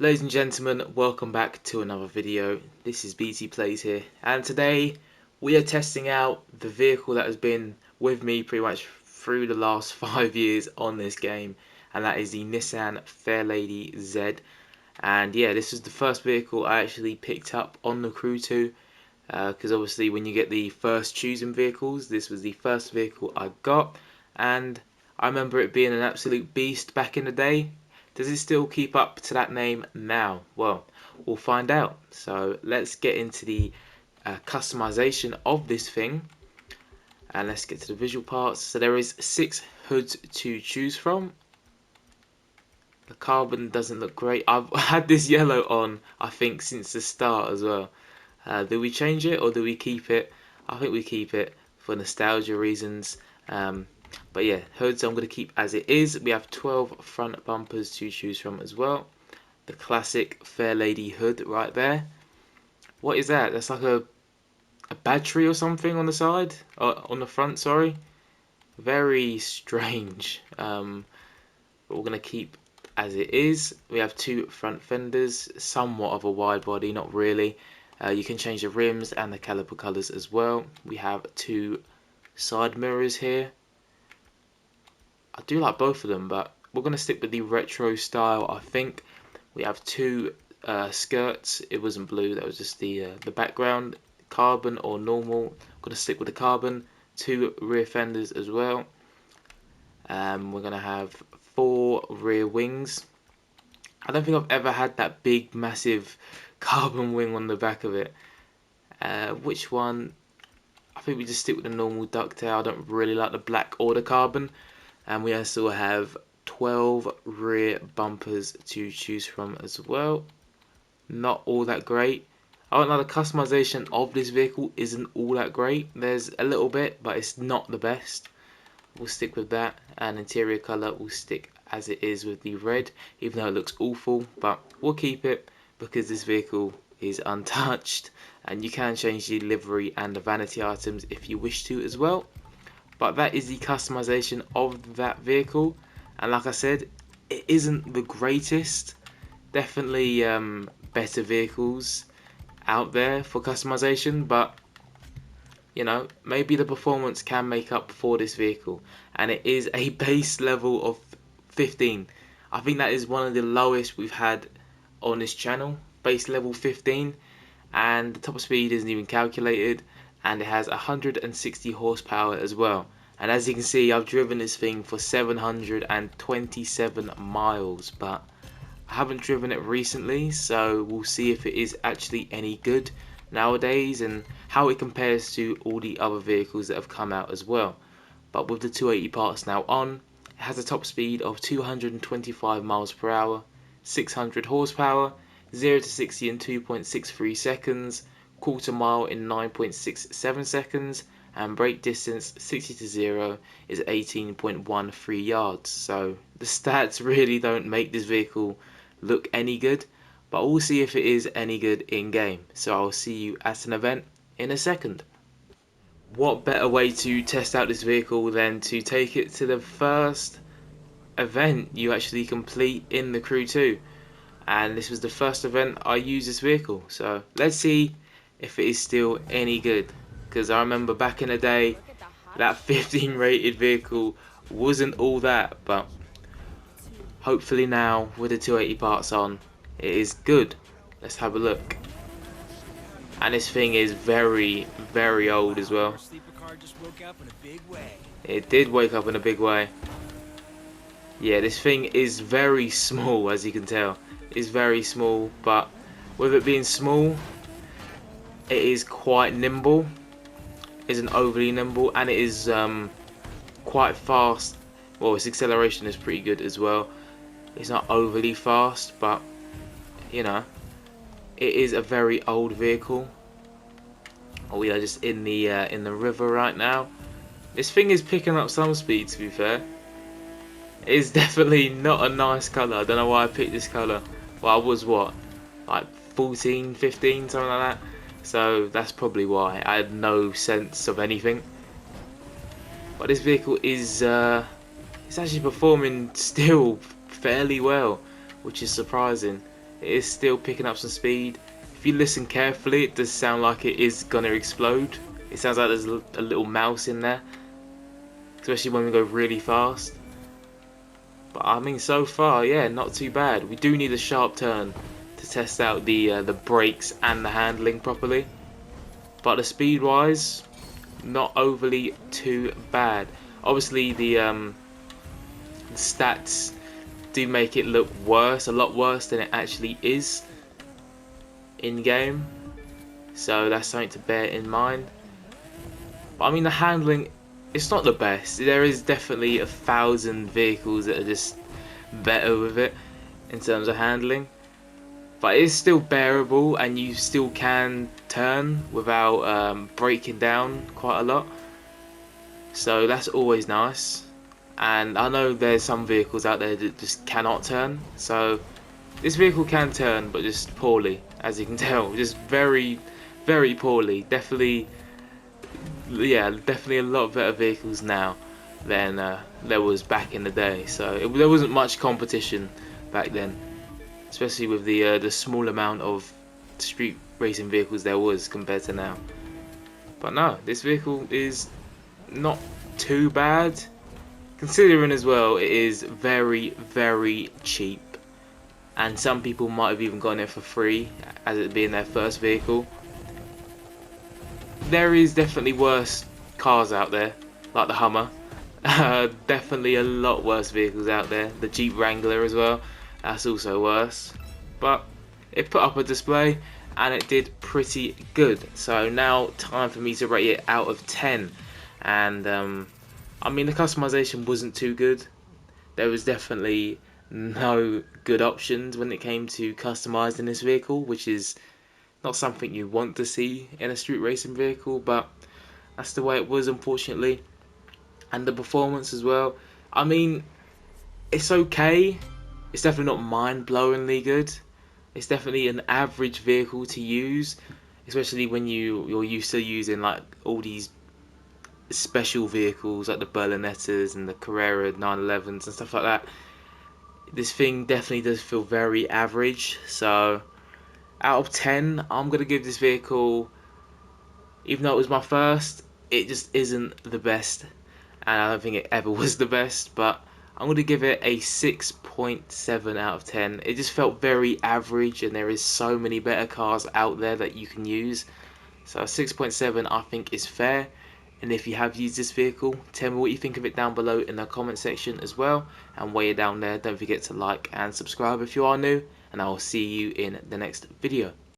Ladies and gentlemen, welcome back to another video. This is BT Plays here, and today we are testing out the vehicle that has been with me pretty much through the last 5 years on this game, and that is the Nissan Fairlady Z. And yeah, this is the first vehicle I actually picked up on the Crew 2, because obviously when you get the first choosing vehicles, this was the first vehicle I got, and I remember it being an absolute beast back in the day. Does it still keep up to that name now? Well, we'll find out. So let's get into the customization of this thing, and let's get to the visual parts. So there is 6 hoods to choose from. The carbon doesn't look great. I've had this yellow on, I think, since the start as well. Do we change it or do we keep it? I think we keep it for nostalgia reasons. But yeah, hoods I'm going to keep as it is. We have 12 front bumpers to choose from as well. The classic Fairlady hood right there. What is that? That's like a battery or something on the side? On the front, sorry. Very strange. But we're going to keep as it is. We have 2 front fenders, somewhat of a wide body, not really. You can change the rims and the caliper colours as well. We have 2 side mirrors here. I do like both of them, but we're going to stick with the retro style, I think. We have 2 skirts. It wasn't blue, that was just the background. Carbon or normal. I'm going to stick with the carbon. 2 rear fenders as well. We're going to have 4 rear wings. I don't think I've ever had that big, massive carbon wing on the back of it. Which one? I think we just stick with the normal ducktail. I don't really like the black or the carbon. And we also have 12 rear bumpers to choose from as well. Not all that great. I don't know, the customization of this vehicle isn't all that great. There's a little bit, but it's not the best. We'll stick with that. And interior colour will stick as it is with the red, even though it looks awful. But we'll keep it because this vehicle is untouched. And you can change the livery and the vanity items if you wish to as well. But that is the customization of that vehicle, and like I said, it isn't the greatest. Definitely better vehicles out there for customization, but you know, maybe the performance can make up for this vehicle. And it is a base level of 15. I think that is one of the lowest we've had on this channel, base level 15, and the top speed isn't even calculated. And it has 160 horsepower as well. And as you can see, I've driven this thing for 727 miles, but I haven't driven it recently, so we'll see if it is actually any good nowadays and how it compares to all the other vehicles that have come out as well. But with the 280 parts now on, it has a top speed of 225 miles per hour, 600 horsepower, 0 to 60 in 2.63 seconds, quarter mile in 9.67 seconds, and brake distance 60 to 0 is 18.13 yards. So the stats really don't make this vehicle look any good, but we'll see if it is any good in game. So I'll see you at an event in a second. What better way to test out this vehicle than to take it to the first event you actually complete in the Crew 2? And this was the first event I used this vehicle, so let's see if it is still any good. Because I remember back in the day, that 15 rated vehicle wasn't all that, but hopefully now with the 280 parts on, it is good. Let's have a look. And this thing is very, very old as well. It did wake up in a big way. Yeah, this thing is very small, as you can tell. It's very small, but with it being small, it is quite nimble. It isn't overly nimble, and it is quite fast. Well, its acceleration is pretty good as well. It's not overly fast, but you know, it is a very old vehicle. We are just in the river right now. This thing is picking up some speed, to be fair. It is definitely not a nice colour. I don't know why I picked this colour. Well, I was what, like 14, 15, something like that. So that's probably why. I had no sense of anything. But this vehicle is it's actually performing still fairly well, which is surprising. it is still picking up some speed. If you listen carefully, it does sound like it is gonna explode. It sounds like there's a little mouse in there, especially when we go really fast. But I mean, so far, yeah, not too bad. We do need a sharp turn to test out the brakes and the handling properly. But the speed wise, not overly too bad. Obviously the stats do make it look worse, a lot worse than it actually is in game, so that's something to bear in mind. But I mean, the handling, it's not the best. There is definitely 1,000 vehicles that are just better with it in terms of handling, but it is still bearable and you still can turn without breaking down quite a lot, so that's always nice. And I know there's some vehicles out there that just cannot turn, so this vehicle can turn, but just poorly, as you can tell, just very, very poorly. Definitely, yeah, definitely a lot better vehicles now than there was back in the day. So there wasn't much competition back then, especially with the small amount of street racing vehicles there was compared to now. But no, this vehicle is not too bad, considering as well it is very, very cheap. And some people might have even gotten it for free, as it being their first vehicle. There is definitely worse cars out there, like the Hummer. Definitely a lot worse vehicles out there. The Jeep Wrangler as well, that's also worse. But it put up a display and it did pretty good. So now time for me to rate it out of 10. And I mean, the customization wasn't too good. There was definitely no good options when it came to customizing this vehicle, which is not something you want to see in a street racing vehicle, but that's the way it was, unfortunately. And the performance as well, I mean, it's okay. It's definitely not mind-blowingly good. It's definitely an average vehicle to use, especially when you're used to using like all these special vehicles like the Berlinettas and the Carrera 911s and stuff like that. This thing definitely does feel very average. So out of 10, I'm gonna give this vehicle, even though it was my first, it just isn't the best, and I don't think it ever was the best, but I'm gonna give it a 6.7 out of 10. It just felt very average, and there is so many better cars out there that you can use. So 6.7 I think is fair. And if you have used this vehicle, tell me what you think of it down below in the comment section as well. And while you're down there, don't forget to like and subscribe if you are new. And I will see you in the next video.